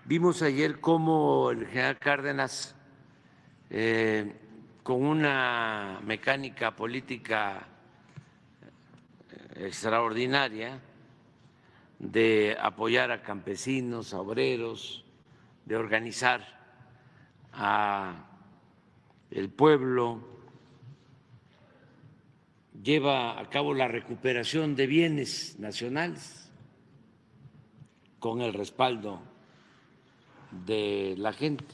Vimos ayer cómo el general Cárdenas, con una mecánica política extraordinaria de apoyar a campesinos, a obreros, de organizar a el pueblo, lleva a cabo la recuperación de bienes nacionales con el respaldo de la gente.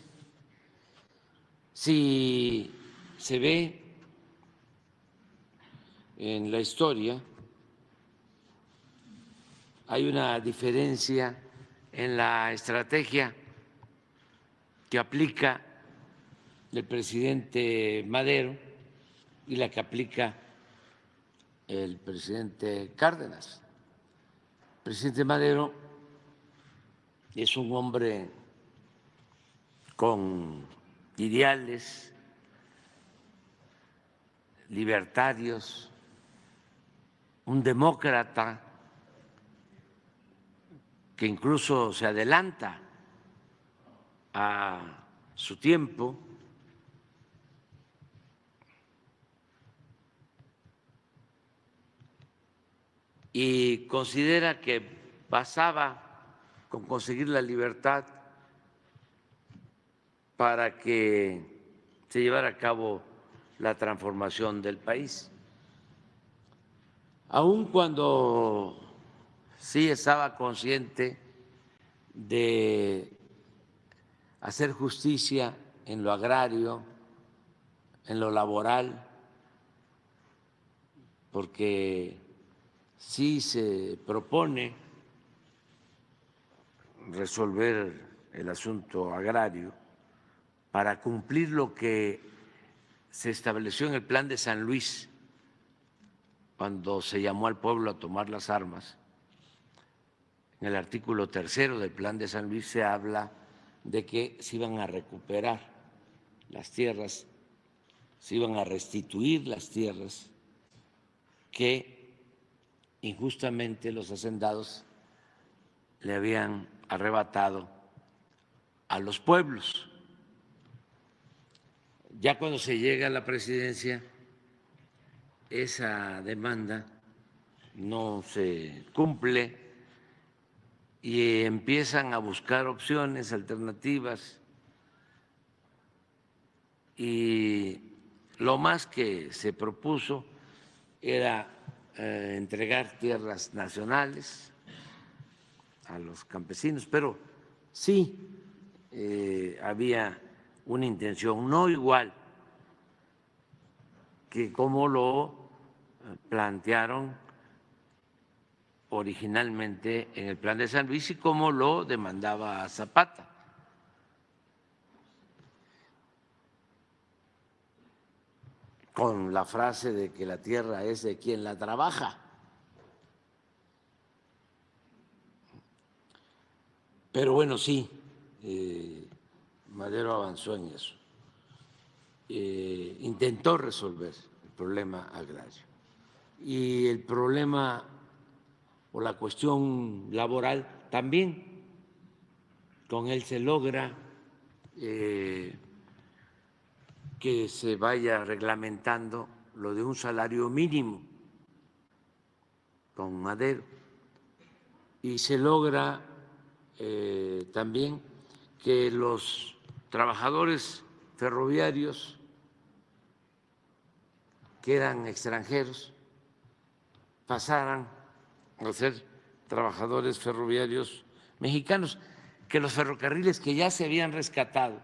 Si se ve en la historia, hay una diferencia en la estrategia que aplica el presidente Madero y la que aplica el presidente Cárdenas. El presidente Madero es un hombre con ideales libertarios, un demócrata que incluso se adelanta a su tiempo, y considera que basaba con conseguir la libertad para que se llevara a cabo la transformación del país. Aun cuando sí estaba consciente de hacer justicia en lo agrario, en lo laboral, porque sí se propone resolver el asunto agrario para cumplir lo que se estableció en el Plan de San Luis, cuando se llamó al pueblo a tomar las armas. En el artículo 3 del Plan de San Luis se habla de que se iban a recuperar las tierras, se iban a restituir las tierras que injustamente los hacendados le habían arrebatado a los pueblos. Ya cuando se llega a la presidencia, esa demanda no se cumple y empiezan a buscar opciones alternativas, y lo más que se propuso era entregar tierras nacionales a los campesinos, pero sí había una intención, no igual que como lo plantearon originalmente en el Plan de San Luis y como lo demandaba Zapata. Con la frase de que la tierra es de quien la trabaja. Pero bueno, sí, Madero avanzó en eso. Intentó resolver el problema agrario. Y el problema o la cuestión laboral también. Con él se logra que se vaya reglamentando lo de un salario mínimo con Madero, y se logra también que los trabajadores ferroviarios que eran extranjeros pasaran a ser trabajadores ferroviarios mexicanos, que los ferrocarriles que ya se habían rescatado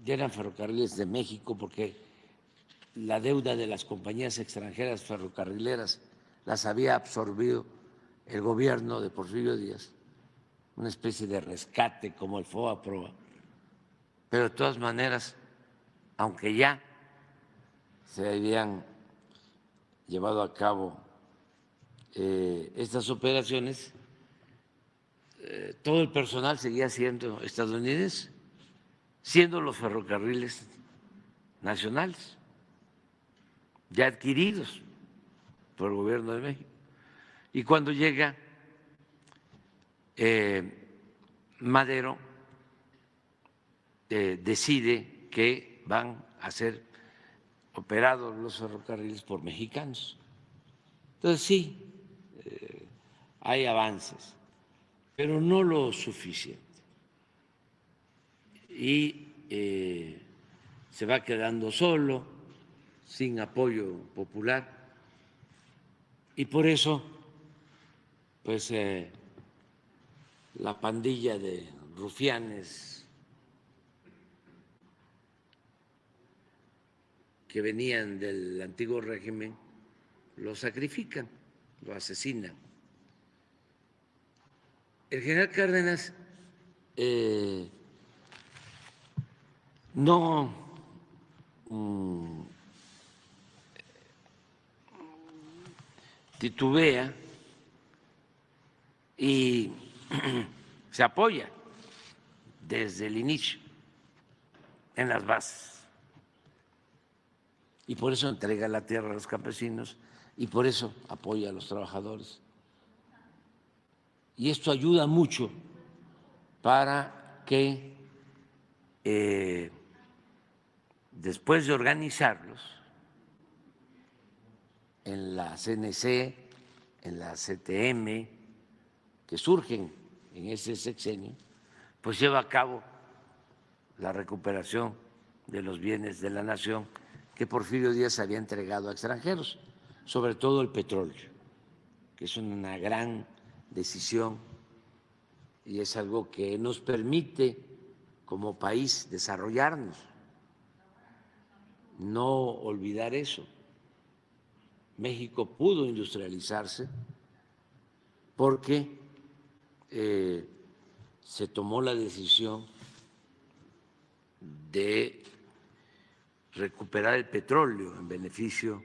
ya eran ferrocarriles de México, porque la deuda de las compañías extranjeras ferrocarrileras las había absorbido el gobierno de Porfirio Díaz, una especie de rescate como el FOA-PROA. Pero de todas maneras, aunque ya se habían llevado a cabo estas operaciones, todo el personal seguía siendo estadounidense, siendo los ferrocarriles nacionales, ya adquiridos por el gobierno de México. Y cuando llega Madero decide que van a ser operados los ferrocarriles por mexicanos. Entonces sí, hay avances, pero no lo suficiente. Y se va quedando solo, sin apoyo popular, y por eso, pues, la pandilla de rufianes que venían del antiguo régimen lo sacrifican, lo asesinan. El general Cárdenas no titubea y se apoya desde el inicio en las bases. Y por eso entrega la tierra a los campesinos y por eso apoya a los trabajadores. Y esto ayuda mucho para que después de organizarlos en la CNC, en la CTM, que surgen en ese sexenio, pues lleva a cabo la recuperación de los bienes de la nación que Porfirio Díaz había entregado a extranjeros, sobre todo el petróleo, que es una gran decisión y es algo que nos permite como país desarrollarnos. No olvidar eso. México pudo industrializarse porque se tomó la decisión de recuperar el petróleo en beneficio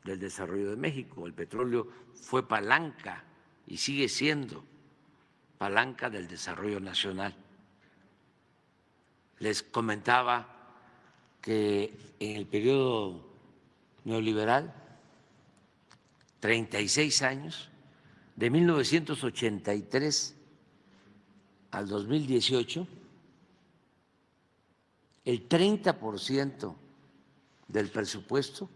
del desarrollo de México. El petróleo fue palanca y sigue siendo palanca del desarrollo nacional. Les comentaba que en el periodo neoliberal, 36 años, de 1983 al 2018, el 30% del presupuesto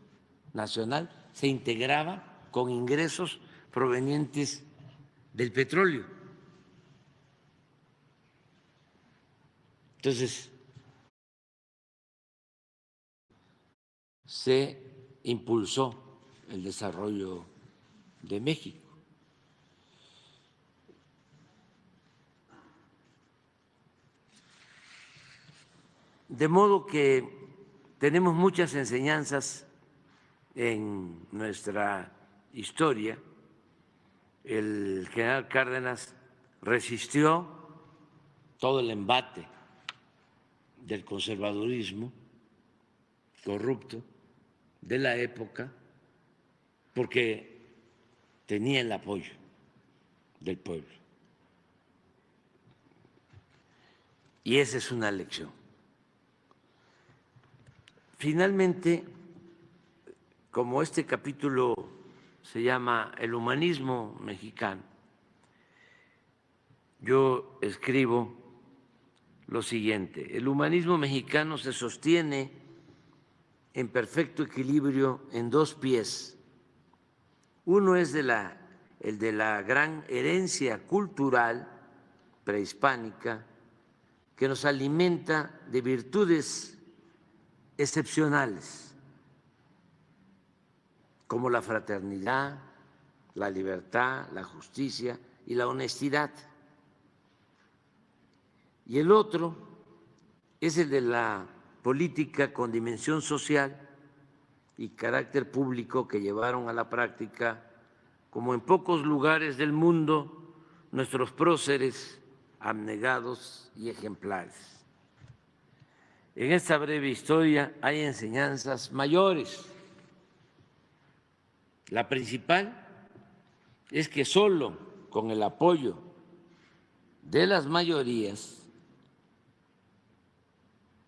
nacional se integraba con ingresos provenientes del petróleo. Entonces, se impulsó el desarrollo de México. De modo que tenemos muchas enseñanzas en nuestra historia. El general Cárdenas resistió todo el embate del conservadurismo corrupto de la época porque tenía el apoyo del pueblo. Y esa es una lección. Finalmente, como este capítulo se llama El humanismo mexicano, yo escribo lo siguiente: el humanismo mexicano se sostiene en perfecto equilibrio en dos pies. Uno es el de la gran herencia cultural prehispánica que nos alimenta de virtudes excepcionales, como la fraternidad, la libertad, la justicia y la honestidad. Y el otro es el de la política con dimensión social y carácter público que llevaron a la práctica, como en pocos lugares del mundo, nuestros próceres abnegados y ejemplares. En esta breve historia hay enseñanzas mayores. La principal es que solo con el apoyo de las mayorías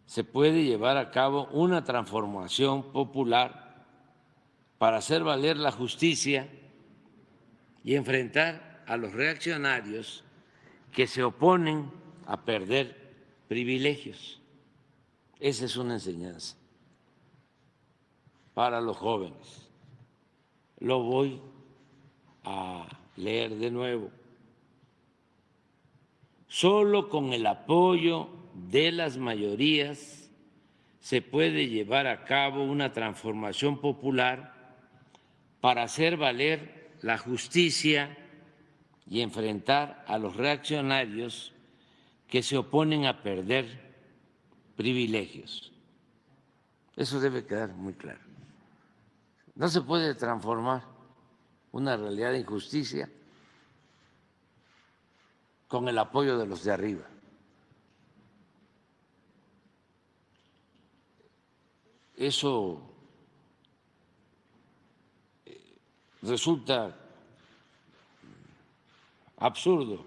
se puede llevar a cabo una transformación popular para hacer valer la justicia y enfrentar a los reaccionarios que se oponen a perder privilegios. Esa es una enseñanza para los jóvenes. Lo voy a leer de nuevo. Solo con el apoyo de las mayorías se puede llevar a cabo una transformación popular para hacer valer la justicia y enfrentar a los reaccionarios que se oponen a perder privilegios. Eso debe quedar muy claro. No se puede transformar una realidad de injusticia con el apoyo de los de arriba. Eso resulta absurdo,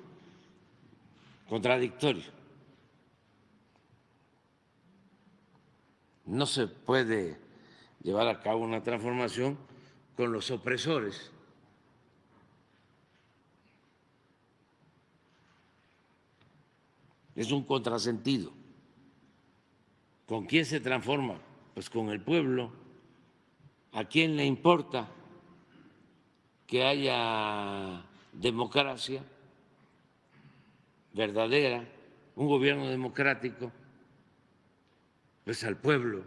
contradictorio. No se puede llevar a cabo una transformación con los opresores. Es un contrasentido. ¿Con quién se transforma? Pues con el pueblo. ¿A quién le importa que haya democracia verdadera, un gobierno democrático? Pues al pueblo,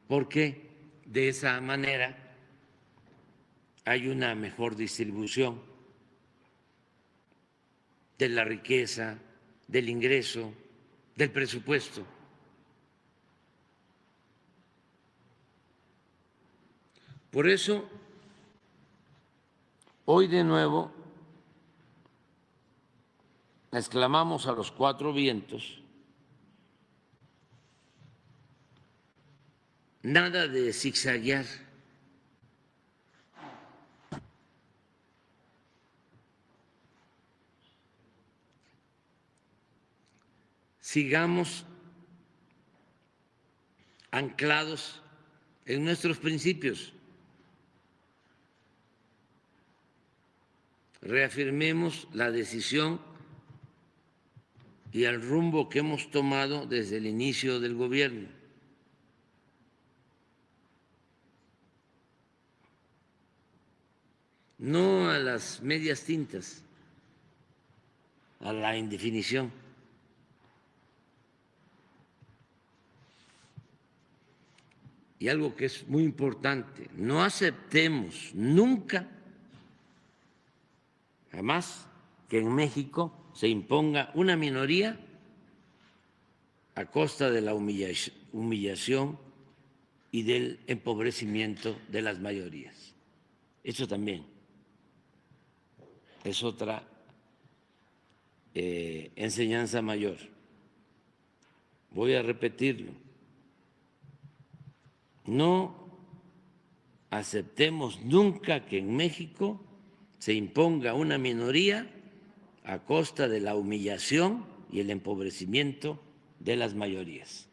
porque de esa manera hay una mejor distribución de la riqueza, del ingreso, del presupuesto. Por eso, hoy de nuevo exclamamos a los cuatro vientos: nada de zigzaguear. Sigamos anclados en nuestros principios. Reafirmemos la decisión y el rumbo que hemos tomado desde el inicio del gobierno. No a las medias tintas, a la indefinición. Y algo que es muy importante: no aceptemos nunca, jamás, que en México se imponga una minoría a costa de la humillación y del empobrecimiento de las mayorías. Eso también es otra enseñanza mayor. Voy a repetirlo: no aceptemos nunca que en México se imponga una minoría a costa de la humillación y el empobrecimiento de las mayorías.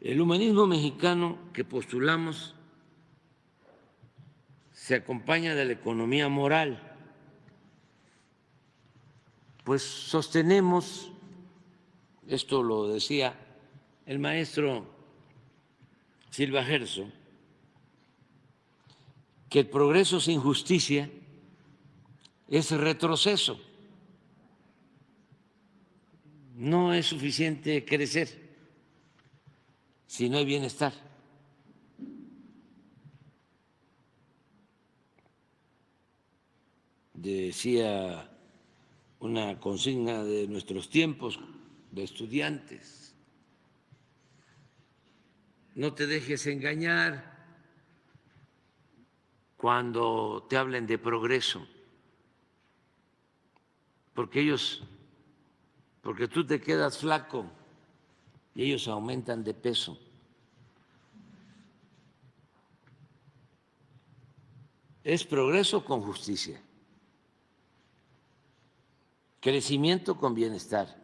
El humanismo mexicano que postulamos se acompaña de la economía moral, pues sostenemos, esto lo decía el maestro Silva Gerso, que el progreso sin justicia es retroceso. No es suficiente crecer si no hay bienestar. Decía una consigna de nuestros tiempos de estudiantes: no te dejes engañar cuando te hablen de progreso, porque tú te quedas flaco y ellos aumentan de peso. Es progreso con justicia, crecimiento con bienestar,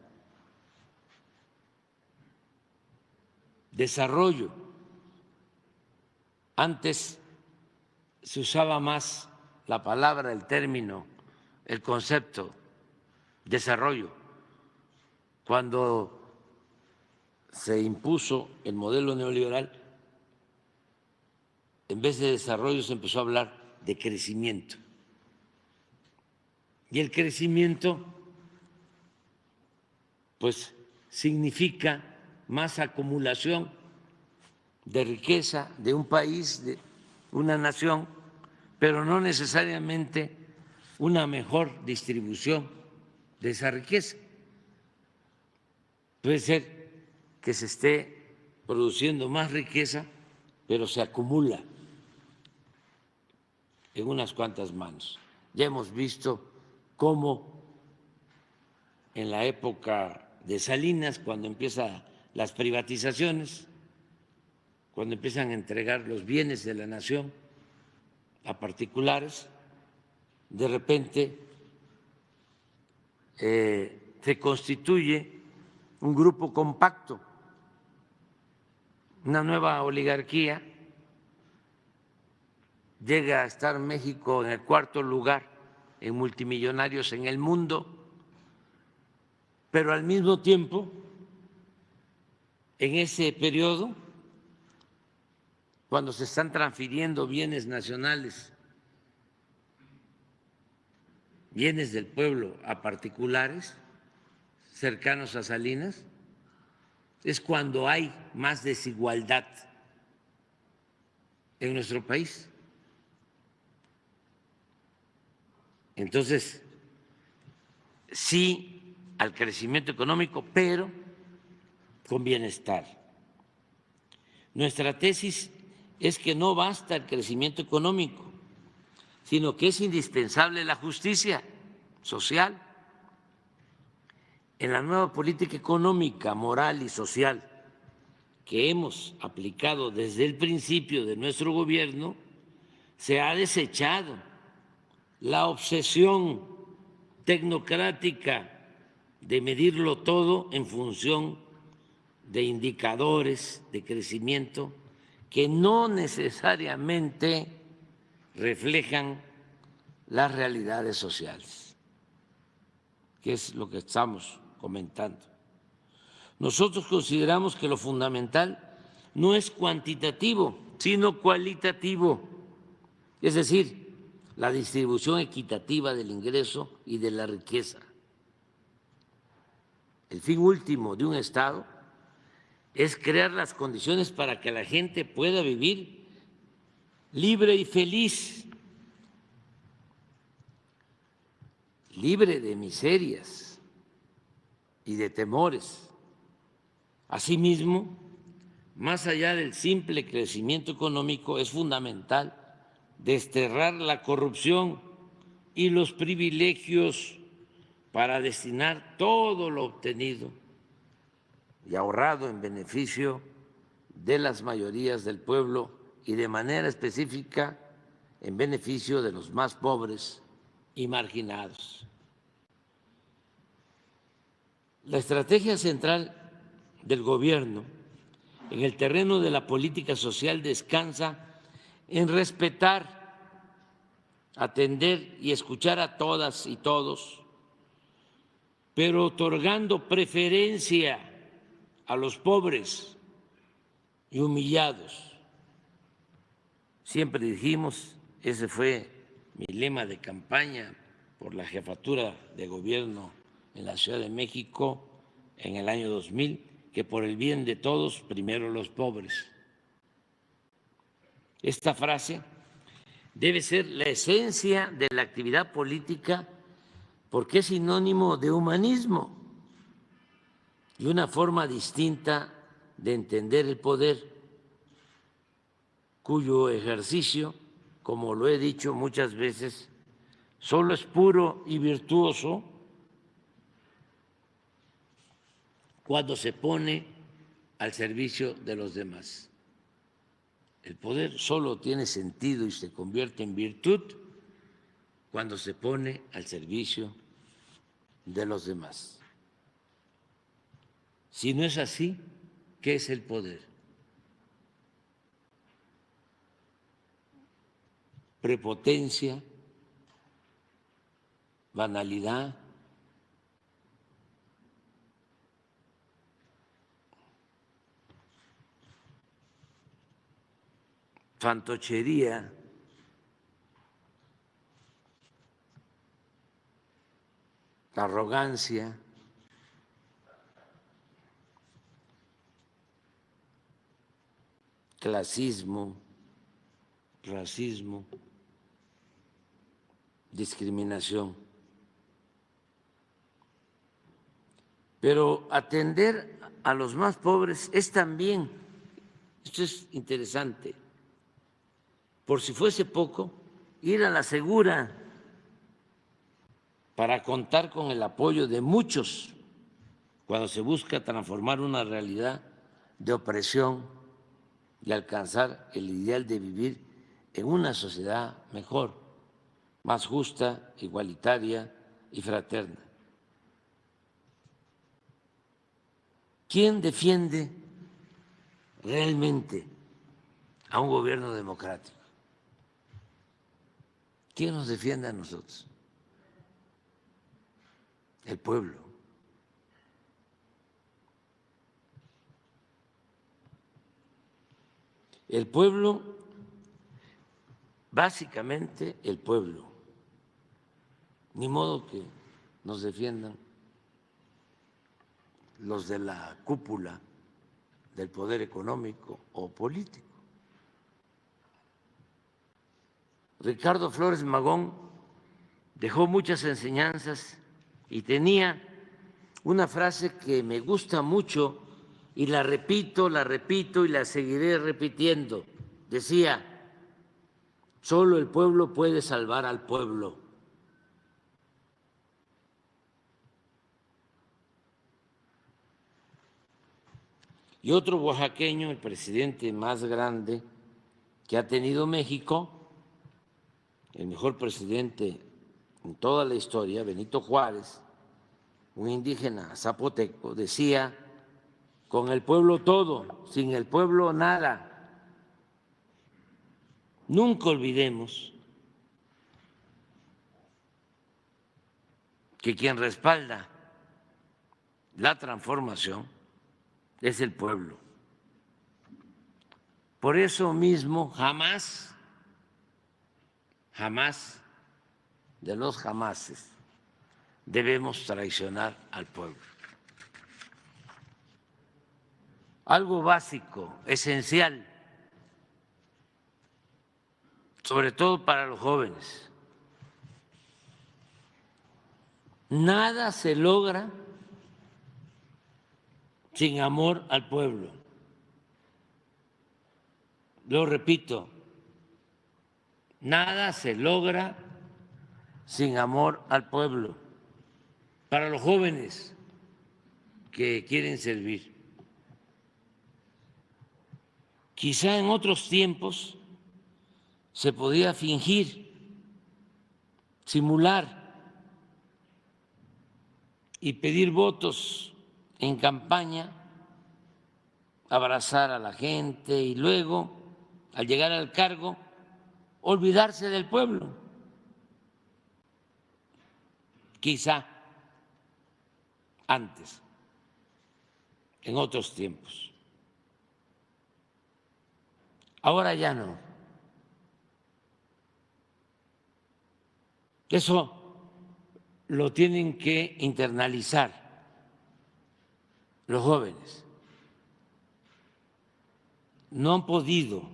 desarrollo antes se usaba más la palabra, el término, el concepto desarrollo. Cuando se impuso el modelo neoliberal, en vez de desarrollo se empezó a hablar de crecimiento. Y el crecimiento, pues, significa más acumulación de riqueza de un país, de una nación, pero no necesariamente una mejor distribución de esa riqueza. Puede ser que se esté produciendo más riqueza, pero se acumula en unas cuantas manos. Ya hemos visto cómo en la época de Salinas, cuando empiezan las privatizaciones, cuando empiezan a entregar los bienes de la nación a particulares, de repente se constituye un grupo compacto, una nueva oligarquía. Llega a estar México en el 4.º lugar en multimillonarios en el mundo, pero al mismo tiempo, en ese periodo, cuando se están transfiriendo bienes nacionales, bienes del pueblo a particulares cercanos a Salinas, es cuando hay más desigualdad en nuestro país. Entonces, sí al crecimiento económico, pero con bienestar. Nuestra tesis es que no basta el crecimiento económico, sino que es indispensable la justicia social. En la nueva política económica, moral y social que hemos aplicado desde el principio de nuestro gobierno, se ha desechado la obsesión tecnocrática de medirlo todo en función de indicadores de crecimiento que no necesariamente reflejan las realidades sociales, que es lo que estamos comentando. Nosotros consideramos que lo fundamental no es cuantitativo, sino cualitativo, es decir, la distribución equitativa del ingreso y de la riqueza. El fin último de un Estado es crear las condiciones para que la gente pueda vivir libre y feliz, libre de miserias y de temores. Asimismo, más allá del simple crecimiento económico, es fundamental desterrar la corrupción y los privilegios para destinar todo lo obtenido y ahorrado en beneficio de las mayorías del pueblo y de manera específica en beneficio de los más pobres y marginados. La estrategia central del gobierno en el terreno de la política social descansa en respetar, atender y escuchar a todas y todos, pero otorgando preferencia a los pobres y humillados. Siempre dijimos, ese fue mi lema de campaña por la jefatura de gobierno en la Ciudad de México en el año 2000, que por el bien de todos, primero los pobres. Esta frase debe ser la esencia de la actividad política porque es sinónimo de humanismo y una forma distinta de entender el poder, cuyo ejercicio, como lo he dicho muchas veces, solo es puro y virtuoso cuando se pone al servicio de los demás. El poder solo tiene sentido y se convierte en virtud cuando se pone al servicio de los demás. Si no es así, ¿qué es el poder? prepotencia, banalidad. Fantochería, arrogancia, clasismo, racismo, discriminación. Pero atender a los más pobres es también, esto es interesante, por si fuese poco, ir a la segura para contar con el apoyo de muchos cuando se busca transformar una realidad de opresión y alcanzar el ideal de vivir en una sociedad mejor, más justa, igualitaria y fraterna. ¿Quién defiende realmente a un gobierno democrático? ¿Quién nos defiende a nosotros? El pueblo. El pueblo, básicamente el pueblo. Ni modo que nos defiendan los de la cúpula del poder económico o político. Ricardo Flores Magón dejó muchas enseñanzas y tenía una frase que me gusta mucho y la repito y la seguiré repitiendo. Decía, solo el pueblo puede salvar al pueblo. Y otro oaxaqueño, el presidente más grande que ha tenido México, el mejor presidente en toda la historia, Benito Juárez, un indígena zapoteco, decía, con el pueblo todo, sin el pueblo nada. Nunca olvidemos que quien respalda la transformación es el pueblo. Por eso mismo jamás de los jamases debemos traicionar al pueblo. Algo básico, esencial, sobre todo para los jóvenes. Nada se logra sin amor al pueblo. Lo repito, nada se logra sin amor al pueblo. Para los jóvenes que quieren servir. Quizá en otros tiempos se podía fingir, simular y pedir votos en campaña, abrazar a la gente y luego, al llegar al cargo, olvidarse del pueblo. Quizá antes, en otros tiempos. Ahora ya no. Eso lo tienen que internalizar los jóvenes. No han podido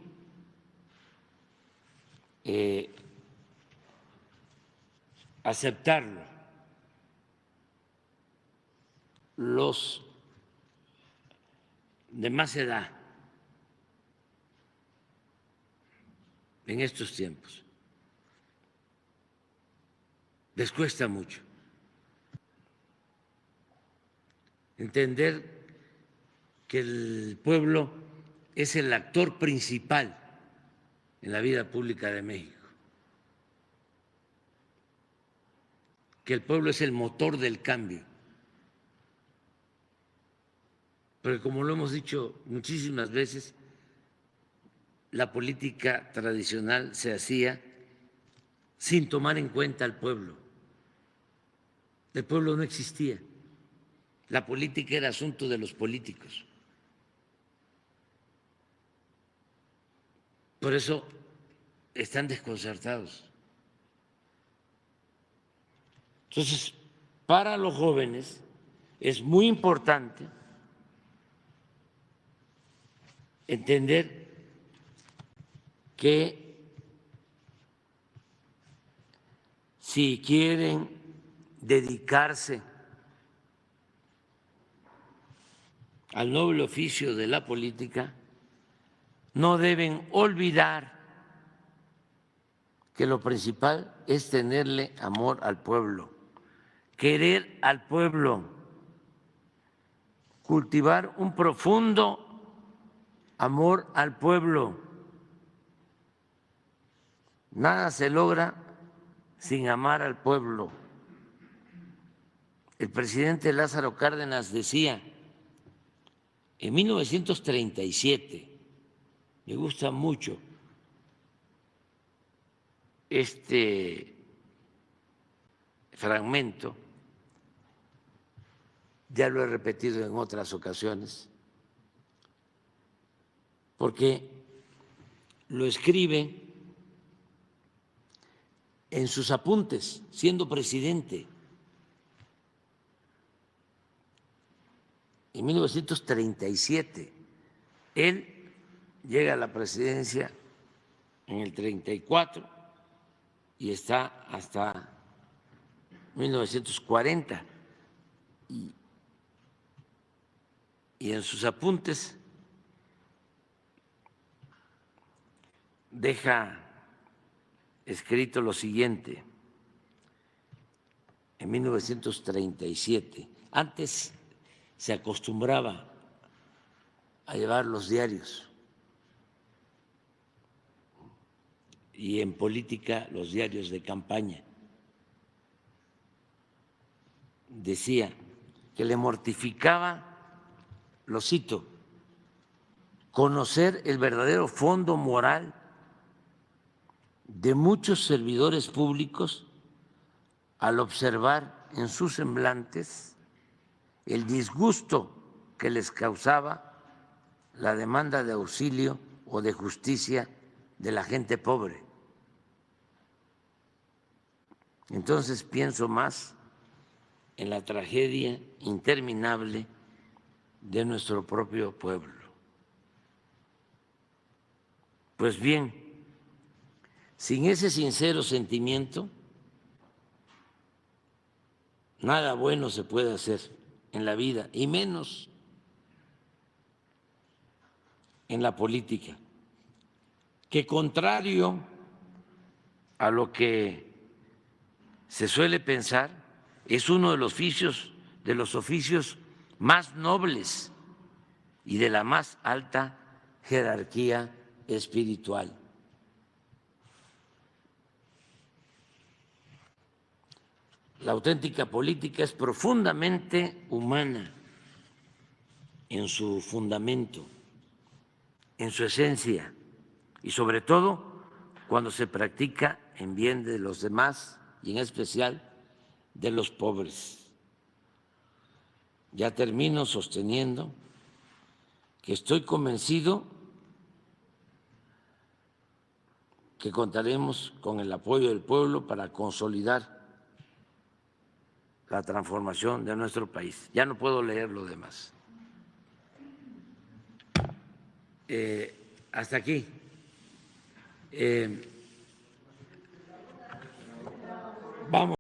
aceptarlo los de más edad en estos tiempos. Les cuesta mucho entender que el pueblo es el actor principal en la vida pública de México, que el pueblo es el motor del cambio. Porque como lo hemos dicho muchísimas veces, la política tradicional se hacía sin tomar en cuenta al pueblo. El pueblo no existía. La política era asunto de los políticos. Por eso están desconcertados. Entonces, para los jóvenes es muy importante entender que si quieren dedicarse al noble oficio de la política, no deben olvidar que lo principal es tenerle amor al pueblo, querer al pueblo, cultivar un profundo amor al pueblo. Nada se logra sin amar al pueblo. El presidente Lázaro Cárdenas decía en 1937, me gusta mucho este fragmento, ya lo he repetido en otras ocasiones, porque lo escribe en sus apuntes, siendo presidente. En 1937, él llega a la presidencia en el 34 y está hasta 1940. Y en sus apuntes deja escrito lo siguiente, en 1937, antes se acostumbraba a llevar los diarios y en política los diarios de campaña. Decía que le mortificaba, lo cito, conocer el verdadero fondo moral de muchos servidores públicos al observar en sus semblantes el disgusto que les causaba la demanda de auxilio o de justicia de la gente pobre. Entonces pienso más en la tragedia interminable de nuestro propio pueblo. Pues bien, sin ese sincero sentimiento, nada bueno se puede hacer en la vida, y menos en la política, que contrario a lo que se suele pensar, es uno de los oficios más nobles y de la más alta jerarquía espiritual. La auténtica política es profundamente humana en su fundamento, en su esencia y sobre todo cuando se practica en bien de los demás y en especial de los pobres. Ya termino sosteniendo que estoy convencido que contaremos con el apoyo del pueblo para consolidar la transformación de nuestro país. Ya no puedo leer lo demás. Hasta aquí. Vamos.